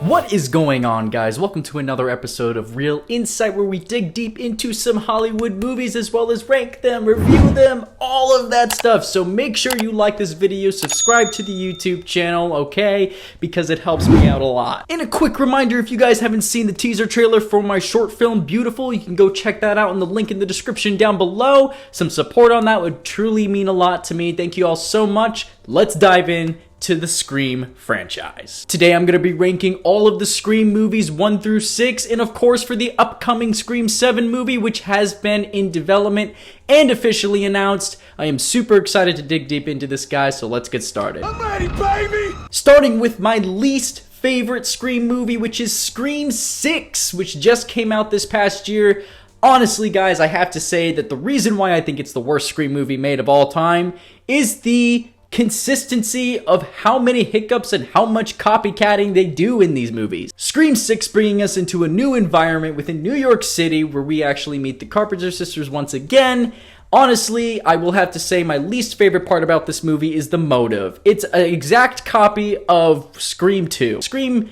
What is going on, guys? Welcome to another episode of Real Insight, where we dig deep into some Hollywood movies as well as rank them, review them, all of that stuff. So make sure you like this video, subscribe to the YouTube channel, okay? Because it helps me out a lot. And a quick reminder, if you guys haven't seen the teaser trailer for my short film, Beautiful, you can go check that out in the link in the description down below. Some support on that would truly mean a lot to me. Thank you all so much. Let's dive in to the Scream franchise. Today I'm going to be ranking all of the Scream movies 1 through 6, and of course for the upcoming Scream 7 movie, which has been in development and officially announced. I am super excited to dig deep into this, guys, so let's get started. I'm ready, baby! Starting with my least favorite Scream movie, which is Scream 6, which just came out this past year. Honestly, guys, I have to say that the reason why I think it's the worst Scream movie made of all time is the consistency of how many hiccups and how much copycatting they do in these movies. Scream 6 bringing us into a new environment within New York City where we actually meet the Carpenter sisters once again. Honestly, I will have to say my least favorite part about this movie is the motive. It's an exact copy of Scream 2. Scream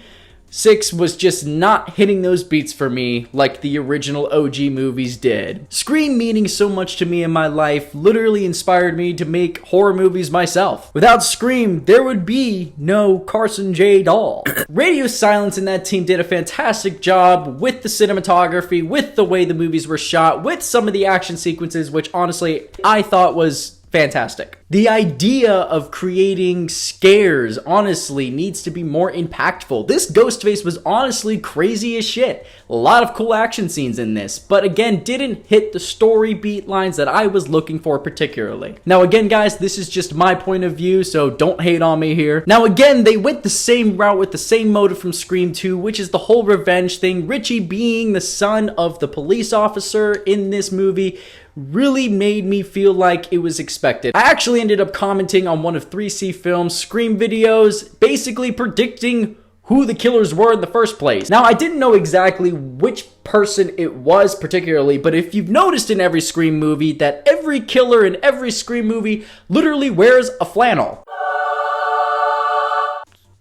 6 was just not hitting those beats for me like the original OG movies did. Scream meaning so much to me in my life literally inspired me to make horror movies myself. Without Scream, there would be no Carson J. Dahl. Radio Silence and that team did a fantastic job with the cinematography, with the way the movies were shot, with some of the action sequences, which honestly I thought was fantastic. The idea of creating scares, honestly, needs to be more impactful. This Ghostface was honestly crazy as shit. A lot of cool action scenes in this, but again, didn't hit the story beat lines that I was looking for particularly. Now again, guys, this is just my point of view, so don't hate on me here. Now again, they went the same route with the same motive from Scream 2, which is the whole revenge thing. Richie being the son of the police officer in this movie really made me feel like it was expected. I actually ended up commenting on one of 3C Films' Scream videos, basically predicting who the killers were in the first place. Now, I didn't know exactly which person it was particularly, but if you've noticed in every Scream movie that every killer in every Scream movie literally wears a flannel.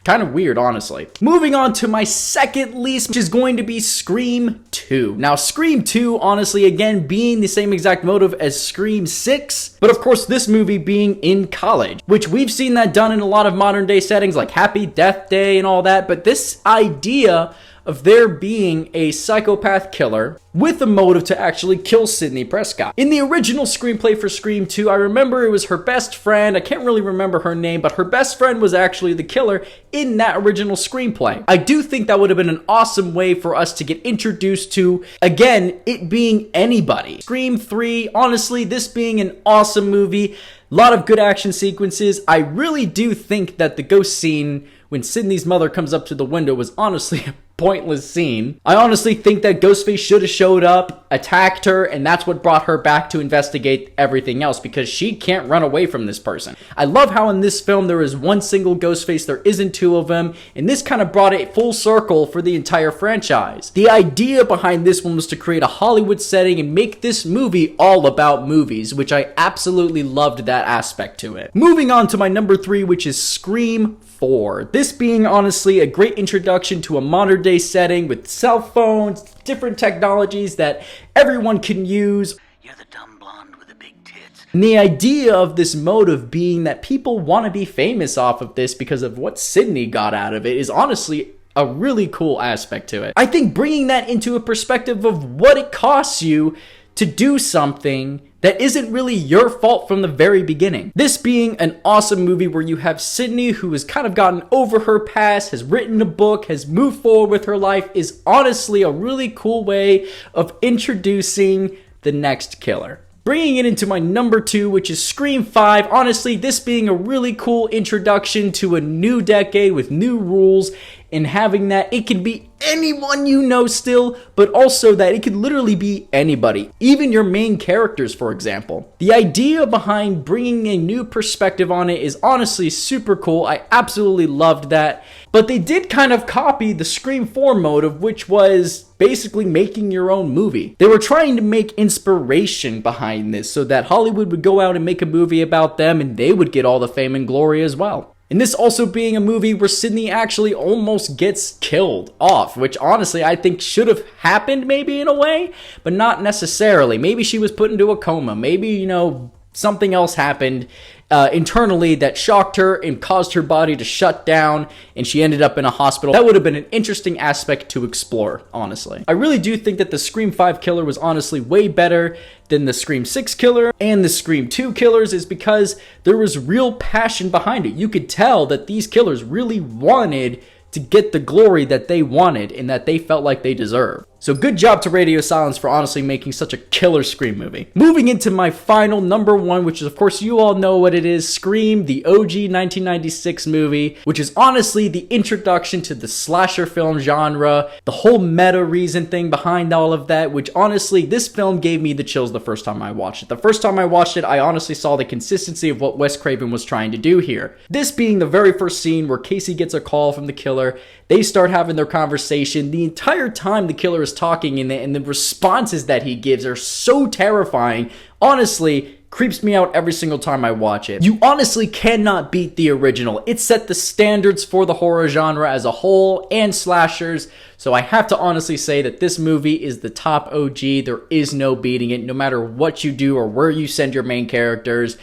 Kind of weird, honestly. Moving on to my second least, which is going to be Scream 2. Now, Scream 2, honestly, again, being the same exact motive as Scream 6, but of course, this movie being in college, which we've seen that done in a lot of modern day settings like Happy Death Day and all that, but this idea of there being a psychopath killer with a motive to actually kill Sidney Prescott. In the original screenplay for Scream 2, I remember it was her best friend. I can't really remember her name, but her best friend was actually the killer in that original screenplay. I do think that would have been an awesome way for us to get introduced to, again, it being anybody. Scream 3, honestly, this being an awesome movie, a lot of good action sequences. I really do think that the ghost scene when Sidney's mother comes up to the window was honestly a pointless scene. I honestly think that Ghostface should have showed up, attacked her, and that's what brought her back to investigate everything else, because she can't run away from this person. I love how in this film there is one single Ghostface, there isn't two of them, and this kind of brought it full circle for the entire franchise. The idea behind this one was to create a Hollywood setting and make this movie all about movies, which I absolutely loved that aspect to it. Moving on to my number 3, which is Scream 4. This being honestly a great introduction to a modern day setting with cell phones, different technologies that everyone can use. You're the dumb blonde with the big tits. And the idea of this motive being that people want to be famous off of this because of what Sidney got out of it is honestly a really cool aspect to it. I think bringing that into a perspective of what it costs you to do something that isn't really your fault from the very beginning. This being an awesome movie where you have Sidney, who has kind of gotten over her past, has written a book, has moved forward with her life, is honestly a really cool way of introducing the next killer. Bringing it into my number 2, which is Scream 5. Honestly, this being a really cool introduction to a new decade with new rules, and having that it can be anyone you know still, but also that it could literally be anybody, even your main characters, for example. The idea behind bringing a new perspective on it is honestly super cool. I absolutely loved that. But they did kind of copy the Scream 4 motive, which was basically making your own movie. They were trying to make inspiration behind this so that Hollywood would go out and make a movie about them and they would get all the fame and glory as well. And this also being a movie where Sydney actually almost gets killed off, which honestly I think should have happened maybe in a way, but not necessarily. Maybe she was put into a coma. Maybe, you know, something else happened internally that shocked her and caused her body to shut down, and she ended up in a hospital. That would have been an interesting aspect to explore, honestly. I really do think that the Scream 5 killer was honestly way better than the Scream 6 killer and the Scream 2 killers, is because there was real passion behind it. You could tell that these killers really wanted to get the glory that they wanted and that they felt like they deserved. So good job to Radio Silence for honestly making such a killer Scream movie. Moving into my final number one, which is of course you all know what it is, Scream, the OG 1996 movie, which is honestly the introduction to the slasher film genre, the whole meta reason thing behind all of that, which honestly this film gave me the chills the first time I watched it. The first time I watched it, I honestly saw the consistency of what Wes Craven was trying to do here. This being the very first scene where Casey gets a call from the killer, they start having their conversation. The entire time the killer is talking, and the responses that he gives are so terrifying. Honestly, creeps me out every single time I watch it. You honestly cannot beat the original. It set the standards for the horror genre as a whole and slashers. So I have to honestly say that this movie is the top OG. There is no beating it, no matter what you do or where you send your main characters.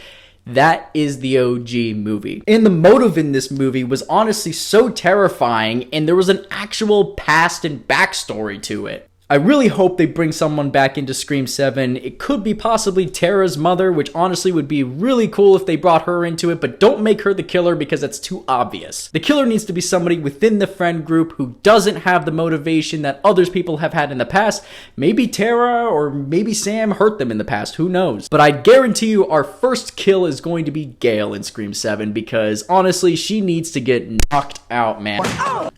That is the OG movie. And the motive in this movie was honestly so terrifying, and there was an actual past and backstory to it. I really hope they bring someone back into Scream 7. It could be possibly Tara's mother, which honestly would be really cool if they brought her into it, but don't make her the killer because that's too obvious. The killer needs to be somebody within the friend group who doesn't have the motivation that others people have had in the past. Maybe Tara or maybe Sam hurt them in the past, who knows? But I guarantee you our first kill is going to be Gail in Scream 7 because honestly, she needs to get knocked out, man.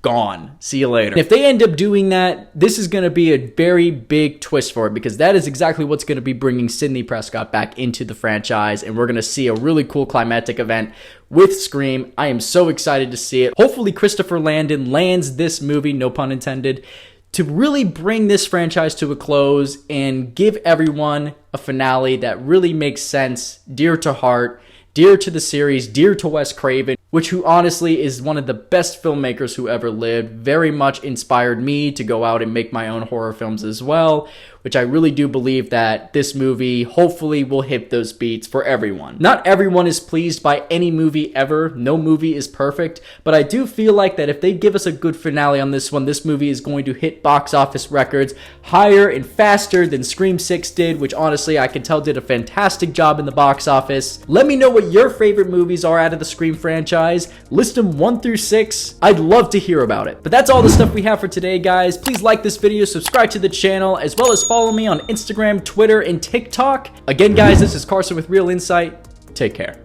Gone. See you later. And if they end up doing that, this is going to be a very big twist for it because that is exactly what's going to be bringing Sidney Prescott back into the franchise, and we're going to see a really cool climactic event with Scream. I am so excited to see it. Hopefully Christopher Landon lands this movie, no pun intended, to really bring this franchise to a close and give everyone a finale that really makes sense, dear to heart, dear to the series, dear to Wes Craven, who honestly is one of the best filmmakers who ever lived. Very much inspired me to go out and make my own horror films as well, which I really do believe that this movie hopefully will hit those beats for everyone. Not everyone is pleased by any movie ever. No movie is perfect, but I do feel like that if they give us a good finale on this one, this movie is going to hit box office records higher and faster than Scream 6 did, which honestly I can tell did a fantastic job in the box office. Let me know what your favorite movies are out of the Scream franchise. List them 1 through 6. I'd love to hear about it. But that's all the stuff we have for today, guys. Please like this video, subscribe to the channel, as well as follow me on Instagram, Twitter, and TikTok. Again, guys, this is Carson with Real Insight. Take care.